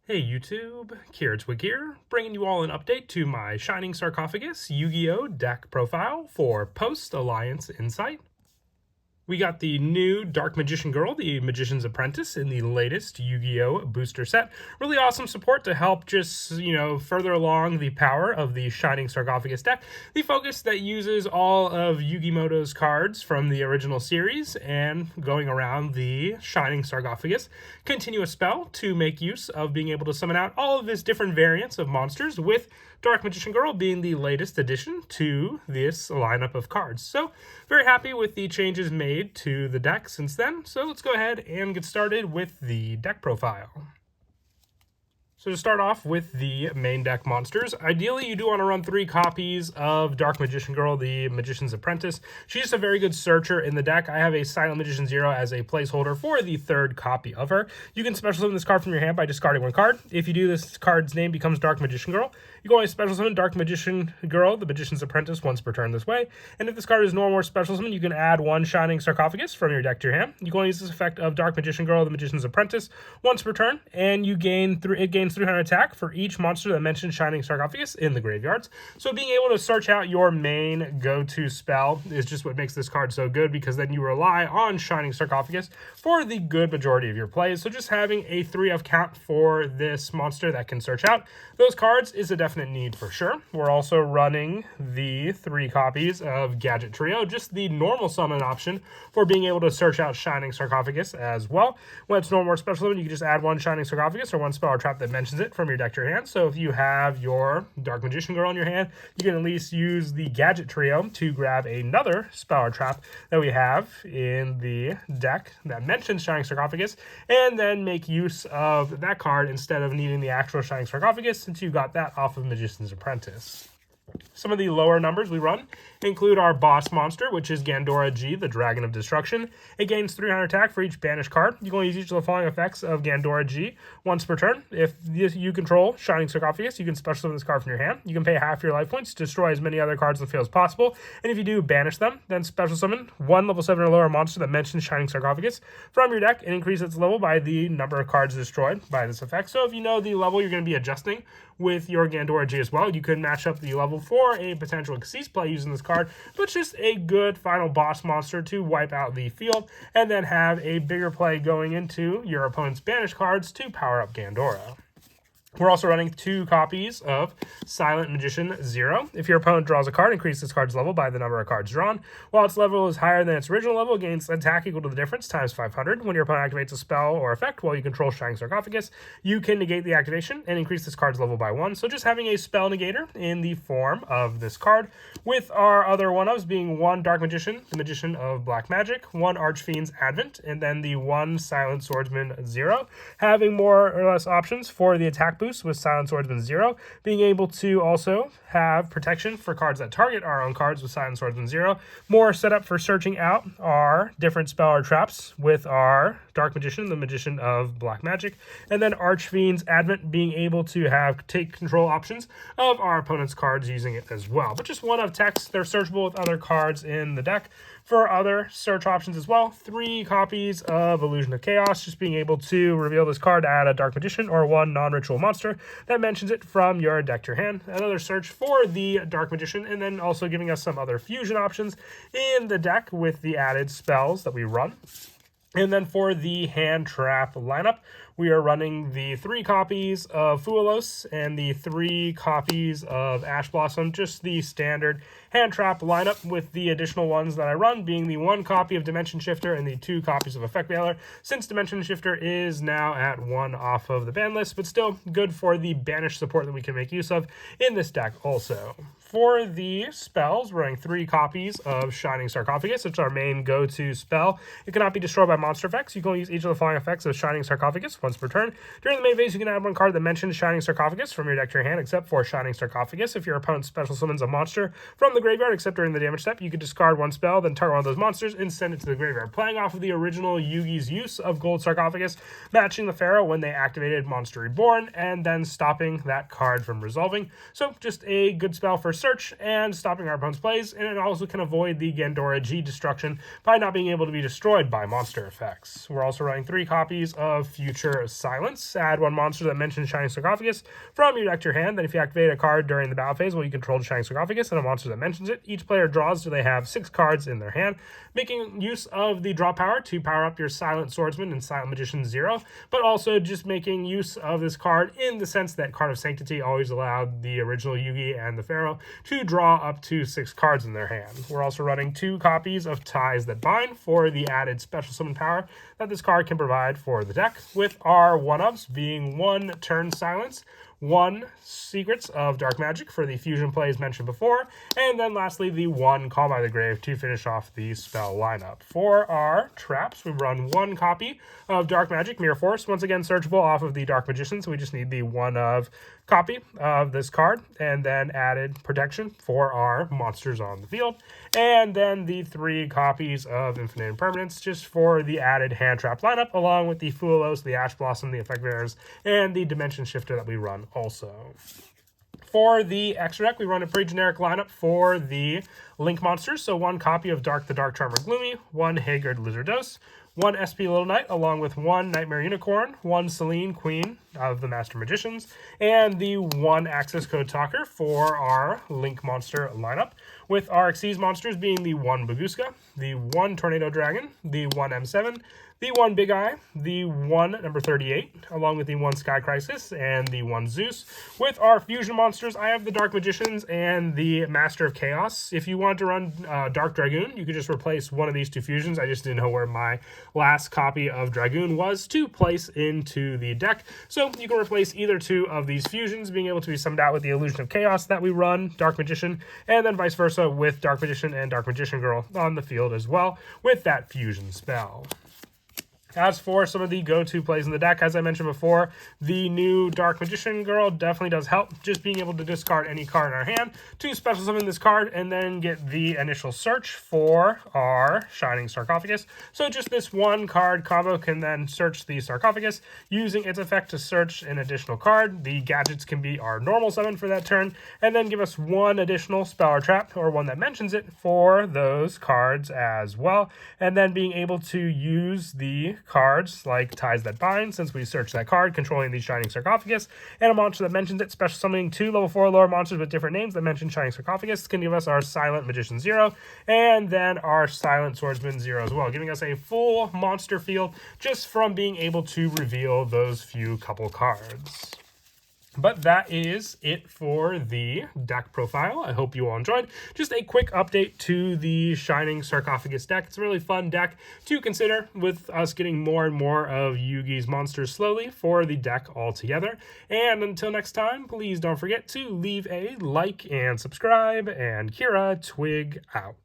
Hey YouTube, Twig here, bringing you all an update to my Shining Sarcophagus Yu-Gi-Oh! Deck profile for Post-Alliance Insight. We got the new Dark Magician Girl, the Magician's Apprentice, in the latest Yu-Gi-Oh! Booster set. Really awesome support to help just, further along the power of the Shining Sarcophagus deck. The focus that uses all of Yugimoto's cards from the original series and going around the Shining Sarcophagus. Continue a spell to make use of being able to summon out all of his different variants of monsters, with Dark Magician Girl being the latest addition to this lineup of cards. So, very happy with the changes made to the deck since then. So let's go ahead and get started with the deck profile. So to start off with the main deck monsters, ideally you do want to run 3 copies of Dark Magician Girl, the Magician's Apprentice. She's a very good searcher in the deck. I have a Silent Magician Zero as a placeholder for the 3rd copy of her. You can special summon this card from your hand by discarding 1 card. If you do, this card's name becomes Dark Magician Girl. You can only special summon Dark Magician Girl, the Magician's Apprentice, once per turn this way. And if this card is normal or special summon, you can add 1 Shining Sarcophagus from your deck to your hand. You can only use this effect of Dark Magician Girl, the Magician's Apprentice, once per turn, and it gains 300 attack for each monster that mentions Shining Sarcophagus in the graveyards. So being able to search out your main go-to spell is just what makes this card so good, because then you rely on Shining Sarcophagus for the good majority of your plays. So just having a 3-of count for this monster that can search out those cards is a definite need for sure. We're also running the 3 copies of Gadget Trio, just the normal summon option for being able to search out Shining Sarcophagus as well. When it's normal or special summon, you can just add 1 Shining Sarcophagus or 1 spell or trap that mentions it from your deck to your hand. So if you have your Dark Magician Girl in your hand, you can at least use the Gadget Trio to grab another spell or trap that we have in the deck that mentions Shining Sarcophagus, and then make use of that card instead of needing the actual Shining Sarcophagus, since you got that off of Magician's Apprentice. Some of the lower numbers we run include our boss monster, which is Gandora G, the Dragon of Destruction. It gains 300 attack for each banished card. You can only use each of the following effects of Gandora G once per turn. If you control Shining Sarcophagus, you can special summon this card from your hand. You can pay half your life points to destroy as many other cards in the field as possible. And if you do banish them, then special summon 1 level 7 or lower monster that mentions Shining Sarcophagus from your deck and increase its level by the number of cards destroyed by this effect. So if you know the level you're going to be adjusting with your Gandora G as well, you could match up the level for a potential Xyz play using this card, but it's just a good final boss monster to wipe out the field and then have a bigger play going into your opponent's banished cards to power up Gandora. We're also running 2 copies of Silent Magician Zero. If your opponent draws a card, increase this card's level by the number of cards drawn. While its level is higher than its original level, it gains attack equal to the difference times 500. When your opponent activates a spell or effect while you control Shining Sarcophagus, you can negate the activation and increase this card's level by 1. So just having a spell negator in the form of this card, with our other one-ofs being 1 Dark Magician, the Magician of Black Magic, 1 Archfiend's Advent, and then the 1 Silent Swordsman Zero, having more or less options for the attack boost with Silent Swordsman Zero, being able to also have protection for cards that target our own cards with Silent Swordsman Zero, more setup for searching out our different spell or traps with our Dark Magician, the Magician of Black Magic, and then Archfiend's Advent being able to take control options of our opponent's cards using it as well. But just 1 of text, they're searchable with other cards in the deck. For other search options as well, 3 copies of Illusion of Chaos, just being able to reveal this card, add a Dark Magician or 1 non-ritual monster that mentions it from your deck to your hand. Another search for the Dark Magician, and then also giving us some other fusion options in the deck with the added spells that we run. And then for the hand trap lineup, we are running the 3 copies of Fuelos and the 3 copies of Ash Blossom, just the standard hand trap lineup, with the additional ones that I run being the 1 copy of Dimension Shifter and the 2 copies of Effect Veiler, since Dimension Shifter is now at 1 off of the ban list, but still good for the banish support that we can make use of in this deck also. For the spells, we're running 3 copies of Shining Sarcophagus. It's our main go-to spell. It cannot be destroyed by monster effects. You can only use each of the following effects of Shining Sarcophagus once per turn. During the main phase, you can add 1 card that mentions Shining Sarcophagus from your deck to your hand, except for Shining Sarcophagus. If your opponent special summons a monster from the graveyard, except during the damage step, you can discard 1 spell, then target 1 of those monsters and send it to the graveyard, playing off of the original Yugi's use of Gold Sarcophagus, matching the Pharaoh when they activated Monster Reborn, and then stopping that card from resolving. So just a good spell for search and stopping our opponent's plays, and it also can avoid the Gandora G destruction by not being able to be destroyed by monster effects. We're also running 3 copies of Future Monster Silence. Add one monster that mentions Shining Sarcophagus from your deck to your hand. Then if you activate a card during the battle phase, well, you control the Shining Sarcophagus and a monster that mentions it. Each player draws till they have 6 cards in their hand, making use of the draw power to power up your Silent Swordsman and Silent Magician 0, but also just making use of this card in the sense that Card of Sanctity always allowed the original Yugi and the Pharaoh to draw up to 6 cards in their hand. We're also running 2 copies of Ties That Bind for the added special summon power that this card can provide for the deck, with our 1-ups being 1 Turn Silence, 1 Secrets of Dark Magic for the fusion plays mentioned before, and then lastly the 1 Call by the Grave to finish off the spell lineup. For our traps, we run 1 copy of Dark Magic Mirror Force, once again searchable off of the Dark Magician, so we just need the 1 of copy of this card, and then added protection for our monsters on the field, and then the 3 copies of Infinite Impermanence just for the added hand trap lineup, along with the Fulos, the Ash Blossom, the Effect Bearers, and the Dimension Shifter that we run also. For the extra deck, we run a pretty generic lineup for the Link monsters. So 1 copy of Dark the Dark Charmer Gloomy, 1 Haggard Lizardos, 1 SP Little Knight, along with 1 Nightmare Unicorn, 1 Selene Queen of the Master Magicians, and the 1 Access Code Talker for our Link monster lineup, with our Xyz monsters being the 1 Baguska, the 1 Tornado Dragon, the 1 M7, the 1 Big Eye, the 1 number 38, along with the 1 Sky Crisis, and the 1 Zeus. With our fusion monsters, I have the Dark Magicians and the Master of Chaos. If you want to run Dark Dragoon, you could just replace one of these 2 fusions. I just didn't know where my last copy of Dragoon was to place into the deck. So you can replace either 2 of these fusions, being able to be summoned out with the Illusion of Chaos that we run, Dark Magician, and then vice versa with Dark Magician and Dark Magician Girl on the field as well with that fusion spell. As for some of the go-to plays in the deck, as I mentioned before, the new Dark Magician Girl definitely does help. Just being able to discard any card in our hand to special summon this card and then get the initial search for our Shining Sarcophagus. So just this 1 card combo can then search the Sarcophagus using its effect to search an additional card. The gadgets can be our normal summon for that turn and then give us 1 additional spell or trap, or 1 that mentions it, for those cards as well. And then being able to use the cards like Ties That Bind, since we search that card, controlling the Shining Sarcophagus, and a monster that mentions it, special summoning 2 level 4 lower monsters with different names that mention Shining Sarcophagus, can give us our Silent Magician 0, and then our Silent Swordsman 0 as well, giving us a full monster field just from being able to reveal those few couple cards. But that is it for the deck profile. I hope you all enjoyed. Just a quick update to the Shining Sarcophagus deck. It's a really fun deck to consider, with us getting more and more of Yugi's monsters slowly for the deck altogether. And until next time, please don't forget to leave a like and subscribe, and Kira Twig out.